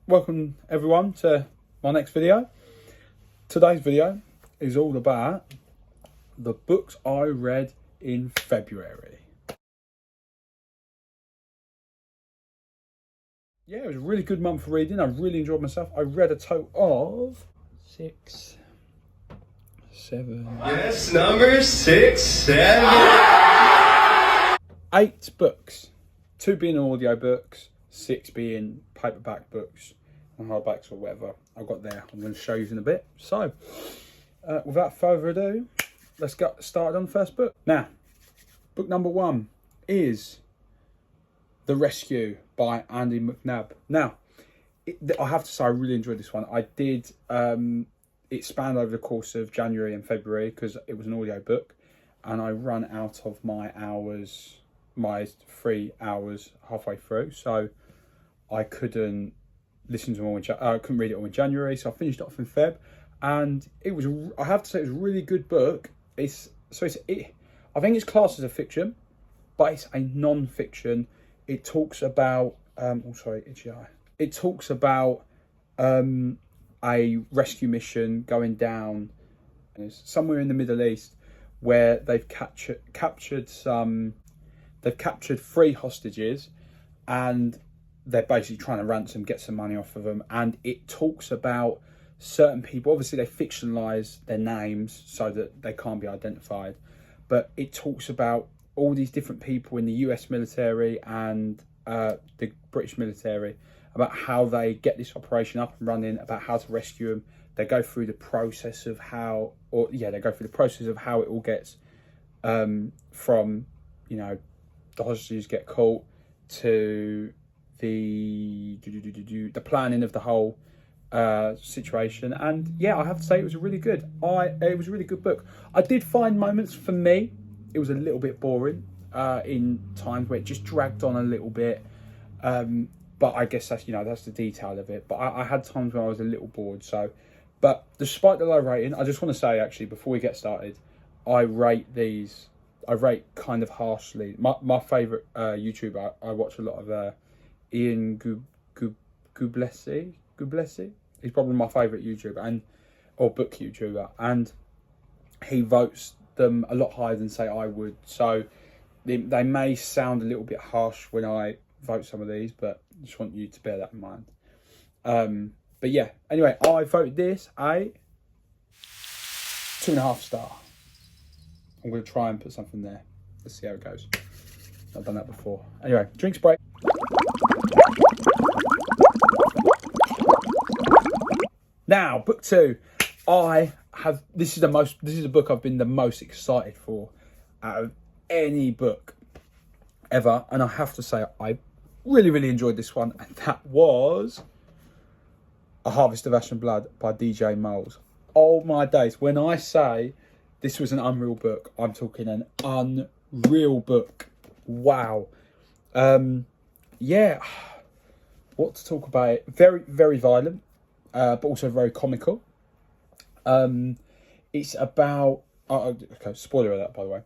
welcome everyone to my next video. Today's video is all about the books I read in February. Yeah, it was a really good month for reading. I really enjoyed myself. I read a total of 6, 7... Yes, number 6, 7... 8 books. 2 being audiobooks, 6 being paperback books and hardbacks or whatever I've got there. I'm going to show you in a bit. So, without further ado, let's get started on the first book. Now, book number 1 is The Rescue by Andy McNabb. Now, I have to say I really enjoyed this one. I did, it spanned over the course of January and February because it was an audiobook, and I ran out of my hours, my 3 hours halfway through, so I couldn't listen to them all I couldn't read it all in January, so I finished it off in Feb, and it was, I have to say, it was a really good book. I think it's classed as a fiction, but it's a non-fiction. It talks about It talks about a rescue mission going down somewhere in the Middle East where they've captured 3 hostages, and they're basically trying to get some money off of them. And it talks about certain people. Obviously, they fictionalise their names so that they can't be identified. But it talks about all these different people in the US military and the British military, about how they get this operation up and running, about how to rescue them. They go through the process of how it all gets from, the hostages get caught to the planning of the whole situation. And yeah, I have to say it was a really good book. I did find moments, for me, it was a little bit boring in times where it just dragged on a little bit. But I guess that's the detail of it. But I had times when I was a little bored. So, but despite the low rating, I just want to say, actually, before we get started, I rate kind of harshly. My favourite YouTuber, I watch a lot of Ian Gublesi. He's probably my favourite YouTuber or book YouTuber, and he votes them a lot higher than, say, I would. So they may sound a little bit harsh when I vote some of these, but I just want you to bear that in mind. But yeah, anyway, I voted this a 2.5 star. I'm going to try and put something there. Let's see how it goes. I've done that before. Anyway, drinks break. Now, book 2. This is a book I've been the most excited for out of any book ever. And I have to say, I really, really enjoyed this one. And that was A Harvest of Ash and Blood by DJ Moles. Oh my days. When I say this was an unreal book, I'm talking an unreal book. Wow. Yeah. What to talk about it? Very, very violent, but also very comical. It's about... okay, spoiler alert, by the way.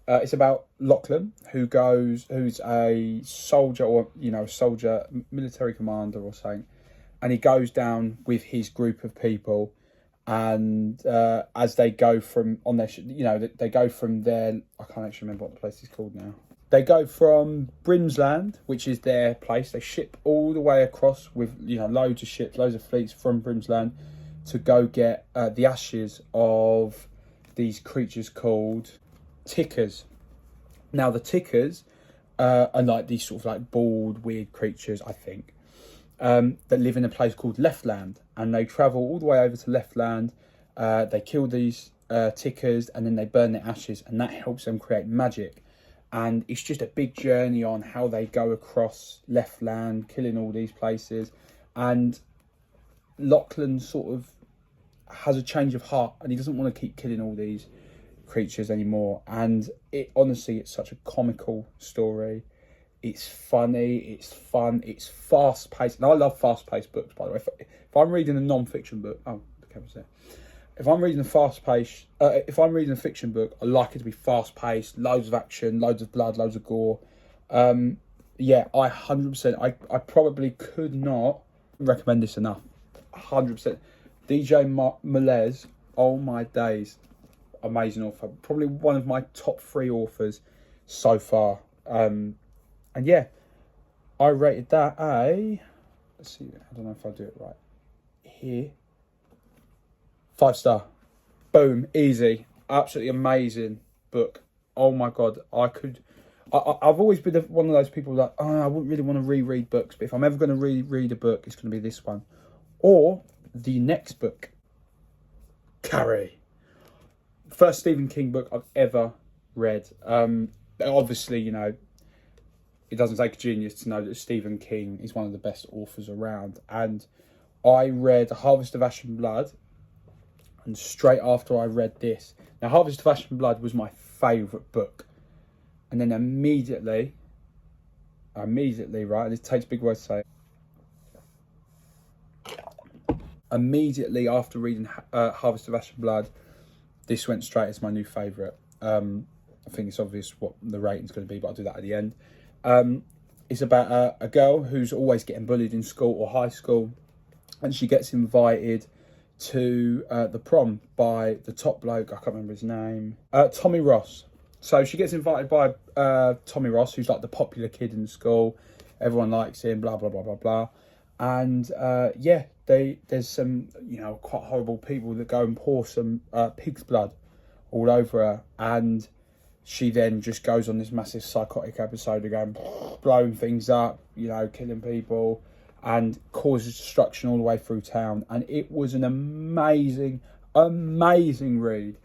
It's about Lachlan, who's a soldier, or military commander or something, and he goes down with his group of people, and as they go from they go from their, I can't actually remember what the place is called now. They go from Brimsland, which is their place. They ship all the way across with loads of ships, loads of fleets from Brimsland to go get the ashes of these creatures called tickers. Now, the tickers are like these sort of like bald, weird creatures, I think, that live in a place called Leftland, and they travel all the way over to Leftland. They kill these tickers, and then they burn their ashes, and that helps them create magic. And it's just a big journey on how they go across Leftland, killing all these places. And Lachlan sort of has a change of heart, and he doesn't want to keep killing all these creatures anymore. And it's such a comical story. It's funny, it's fun, it's fast paced, and I love fast paced books, by the way. If I'm reading a non-fiction book, the camera's there. If I'm reading a fiction book, I like it to be fast paced, loads of action, loads of blood, loads of gore. Yeah, I 100%. I probably could not Recommend this enough. 100%. DJ Melez, oh my days, amazing author. Probably one of my top 3 authors so far. And yeah, I rated that a, let's see, I don't know if I do it right here. 5 star. Boom, easy. Absolutely amazing book. Oh my God, I've always been one of those people that, I wouldn't really want to reread books, but if I'm ever going to reread a book, it's going to be this one. Or the next book, Carrie. First Stephen King book I've ever read. Obviously, you know, it doesn't take a genius to know that Stephen King is one of the best authors around. And I read Harvest of Ash and Blood, and straight after I read this. Now, Harvest of Ash and Blood was my favourite book. And then immediately, right, it takes big words to say, immediately after reading Harvest of Ash and Blood, this went straight as my new favourite. I think it's obvious what the rating's going to be, but I'll do that at the end. It's about a girl who's always getting bullied in school or high school, and she gets invited to the prom by the top bloke, I can't remember his name, Tommy Ross. So she gets invited by Tommy Ross, who's like the popular kid in the school. Everyone likes him, blah, blah, blah, blah, blah. And yeah, there's some, you know, quite horrible people that go and pour some pig's blood all over her. And she then just goes on this massive psychotic episode of going, blowing things up, you know, killing people, and causes destruction all the way through town. And it was an amazing, amazing read.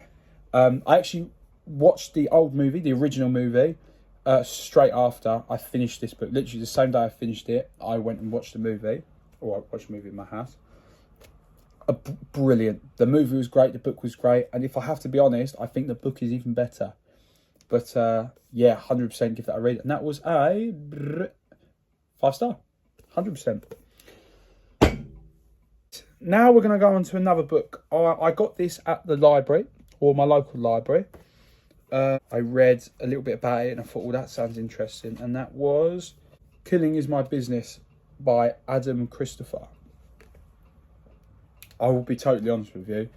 I actually watched the old movie, the original movie, straight after I finished this book. Literally the same day I finished it, I went and watched the movie, or I watched the movie in my house. Brilliant. The movie was great, the book was great, and if I have to be honest, I think the book is even better. But yeah, 100% give that a read. And that was a 5 star, 100%. Now we're going to go on to another book. I got this at the library, or my local library. I read a little bit about it and I thought, well, that sounds interesting. And that was Killing Is My Business by Adam Christopher. I will be totally honest with you.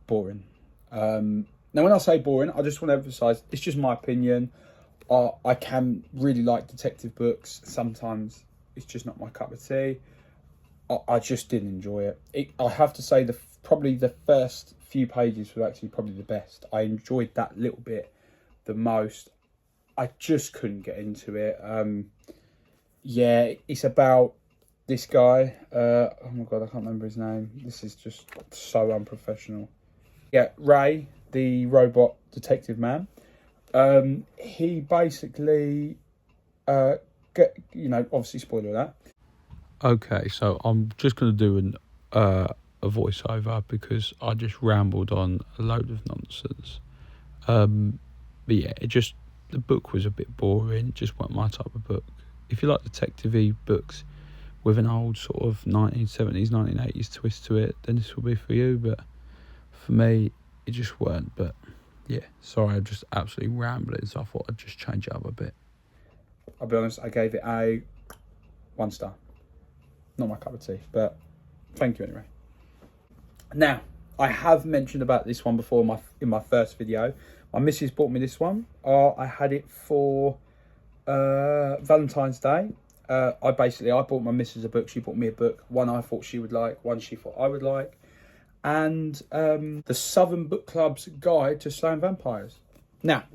Boring. Now, when I say boring, I just want to emphasise, it's just my opinion. I can really like detective books. Sometimes it's just not my cup of tea. I just didn't enjoy it. I have to say, probably the first few pages were actually probably the best. I enjoyed that little bit the most. I just couldn't get into it. Yeah, it's about this guy. Oh my God, I can't remember his name. This is just so unprofessional. Yeah, Ray, the robot detective man. He basically, obviously spoiler that. Okay, so I'm just going to do a voiceover because I just rambled on a load of nonsense. But yeah, the book was a bit boring. It just wasn't my type of book. If you like detective-y books with an old sort of 1970s, 1980s twist to it, then this will be for you. But for me, it just weren't. But yeah, sorry, I'm just absolutely rambling, so I thought I'd just change it up a bit. I'll be honest, I gave it a 1 star. Not my cup of tea, but thank you anyway. Now, I have mentioned about this one before in my first video. My missus bought me this one. I had it for Valentine's Day. I bought my missus a book. She bought me a book. One I thought she would like, one she thought I would like. And the Southern Book Club's Guide to Slaying Vampires. Now,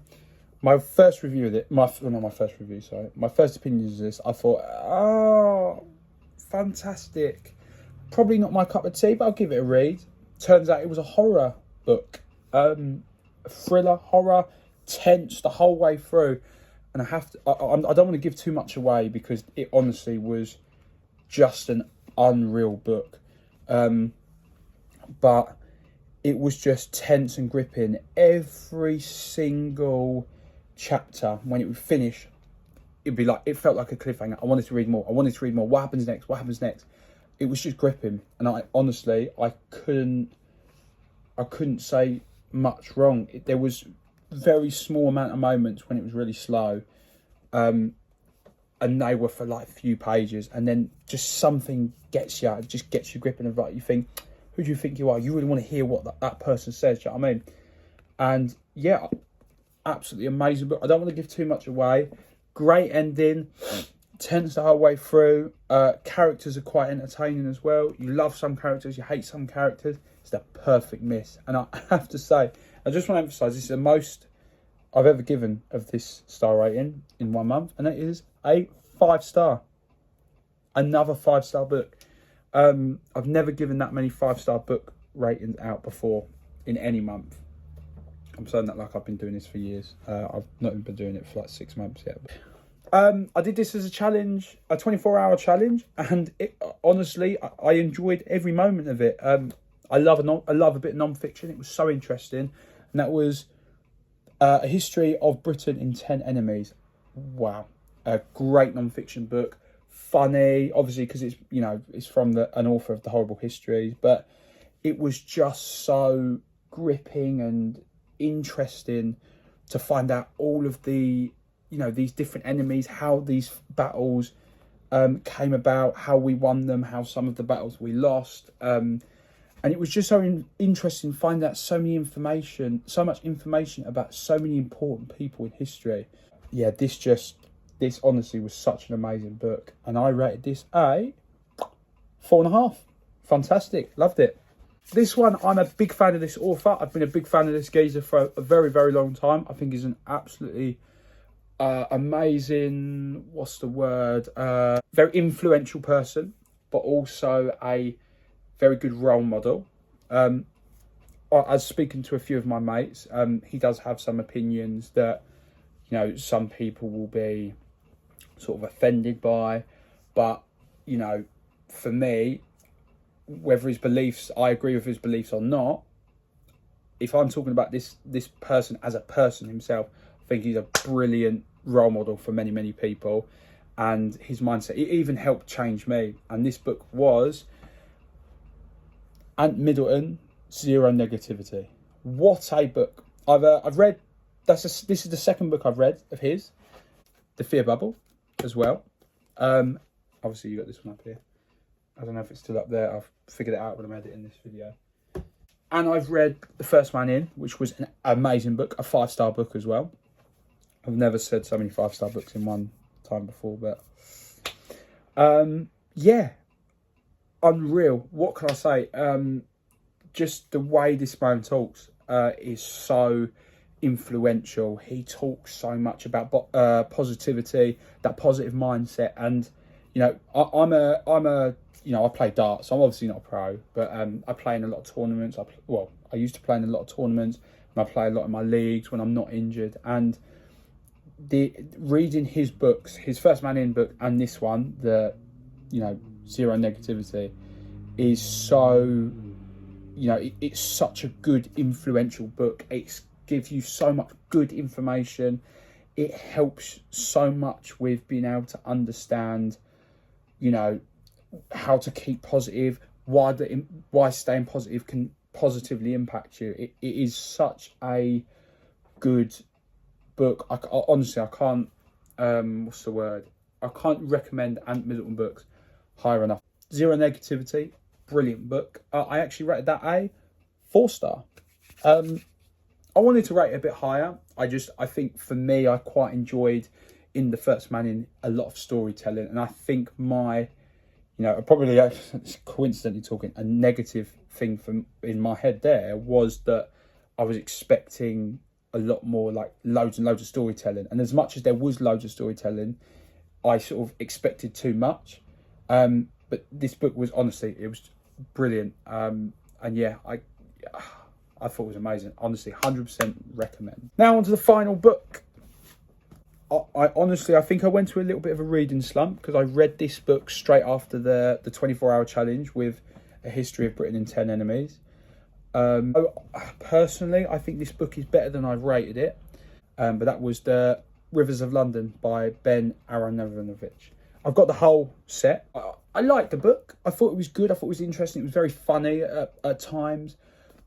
my first review of it, my first opinion is this. I thought, oh, fantastic. Probably not my cup of tea, but I'll give it a read. Turns out it was a horror book. Thriller, horror, tense the whole way through. And I don't want to give too much away because it honestly was just an unreal book. But it was just tense and gripping. Every single chapter, when it would finish, it felt like a cliffhanger. I wanted to read more. What happens next? It was just gripping. And I couldn't say much wrong. There was very small amount of moments when it was really slow. And and they were for like a few pages, and then just something gets you, it just gets you gripping, and like you think, who do you think you are? You really want to hear what that person says, do you know what I mean? And yeah, absolutely amazing book. I don't want to give too much away. Great ending, tense the whole way through. Characters are quite entertaining as well. You love some characters, you hate some characters. It's the perfect mix. And I have to say, I just want to emphasise, this is the most I've ever given of this star rating in 1 month, and it is a 5-star. Another 5-star book. I've never given that many 5-star book ratings out before in any month. I'm saying that like I've been doing this for years. I've not even been doing it for like 6 months yet. I did this as a challenge, a 24-hour challenge, and honestly, I enjoyed every moment of it. I love a bit of non-fiction. It was so interesting, and that was A History of Britain in 10 Enemies. Wow, a great non-fiction book. Funny, obviously, because it's, you know, it's from an author of The Horrible Histories, but it was just so gripping and interesting to find out all of the, you know, these different enemies, how these battles came about, how we won them, how some of the battles we lost, and it was just so interesting to find out so much information about so many important people in history. Yeah, this honestly was such an amazing book, and I rated this a 4.5. Fantastic, loved it. This one, I'm a big fan of this author. I've been a big fan of this geezer for a very, very long time. I think he's an absolutely amazing, what's the word? Very influential person, but also a very good role model. I was speaking to a few of my mates. He does have some opinions that, you know, some people will be sort of offended by, but, you know, for me, whether his beliefs, I agree with his beliefs or not, if I'm talking about this person as a person himself, I think he's a brilliant role model for many, many people, and his mindset, it even helped change me. And this book was Ant Middleton, Zero Negativity. What a book. I've read, this is the second book I've read of his, The Fear Bubble as well. Obviously you got this one up here. I don't know if it's still up there. I've figured it out when I'm editing this video. And I've read The First Man In, which was an amazing book, a 5-star book as well. I've never said so many 5-star books in one time before, but yeah, unreal. What can I say? Just the way this man talks is so influential. He talks so much about positivity, that positive mindset, and you know, I'm a you know, I play darts. So I'm obviously not a pro, but I play in a lot of tournaments. I used to play in a lot of tournaments, and I play a lot in my leagues when I'm not injured. And reading his books, his First Man In book, and this one, the, you know, Zero Negativity, is so, you know, it's such a good, influential book. It gives you so much good information. It helps so much with being able to understand, you know, how to keep positive, why staying positive can positively impact you. It is such a good book. Honestly, I can't, what's the word? I can't recommend Ant Middleton books higher enough. Zero Negativity, brilliant book. I actually rated that a 4-star. I wanted to rate it a bit higher. I think for me, I quite enjoyed in The First Man In a lot of storytelling, and I think you know, probably coincidentally talking, a negative thing from in my head there was that I was expecting a lot more, like loads and loads of storytelling, and as much as there was loads of storytelling, I sort of expected too much. But this book was, honestly, it was brilliant, and yeah, I thought it was amazing. Honestly, 100% recommend. Now on to the final book. I honestly, I think I went to a little bit of a reading slump because I read this book straight after the 24-hour challenge with A History of Britain in 10 Enemies. Personally, I think this book is better than I've rated it. But that was The Rivers of London by Ben Aronovich. I've got the whole set. I liked the book. I thought it was good. I thought it was interesting. It was very funny at times.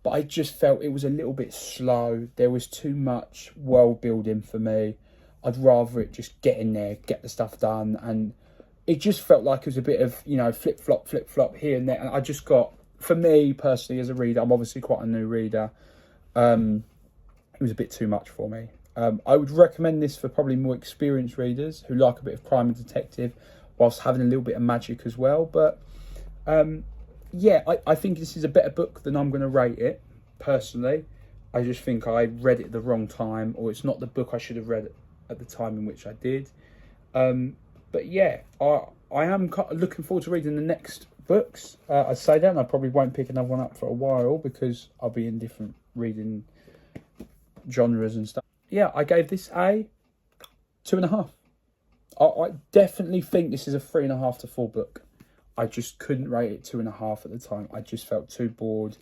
But I just felt it was a little bit slow. There was too much world building for me. I'd rather it just get in there, get the stuff done. And it just felt like it was a bit of, you know, flip flop here and there. And I just got, for me personally as a reader, I'm obviously quite a new reader, it was a bit too much for me. I would recommend this for probably more experienced readers who like a bit of crime and detective whilst having a little bit of magic as well. But yeah, I think this is a better book than I'm going to rate it, personally. I just think I read it at the wrong time, or it's not the book I should have read at the time in which I did. But yeah, I am looking forward to reading the next books. I say that, and I probably won't pick another one up for a while because I'll be in different reading genres and stuff. Yeah, I gave this a 2.5. I definitely think this is a 3.5 to 4 book. I just couldn't rate it 2.5 at the time. I just felt too bored,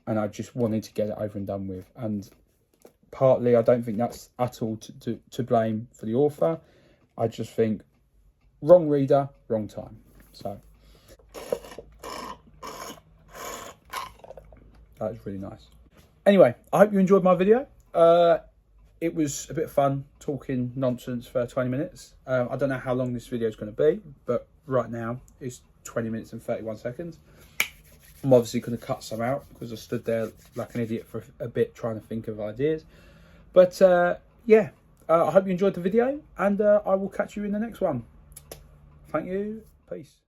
and I just wanted to get it over and done with. And partly, I don't think that's at all to blame for the author. I just think wrong reader, wrong time. So that was really nice. Anyway, I hope you enjoyed my video. It was a bit of fun talking nonsense for 20 minutes. I don't know how long this video is going to be, but right now it's 20 minutes and 31 seconds. I'm obviously going to cut some out because I stood there like an idiot for a bit trying to think of ideas. But yeah, I hope you enjoyed the video, and I will catch you in the next one. Thank you. Peace.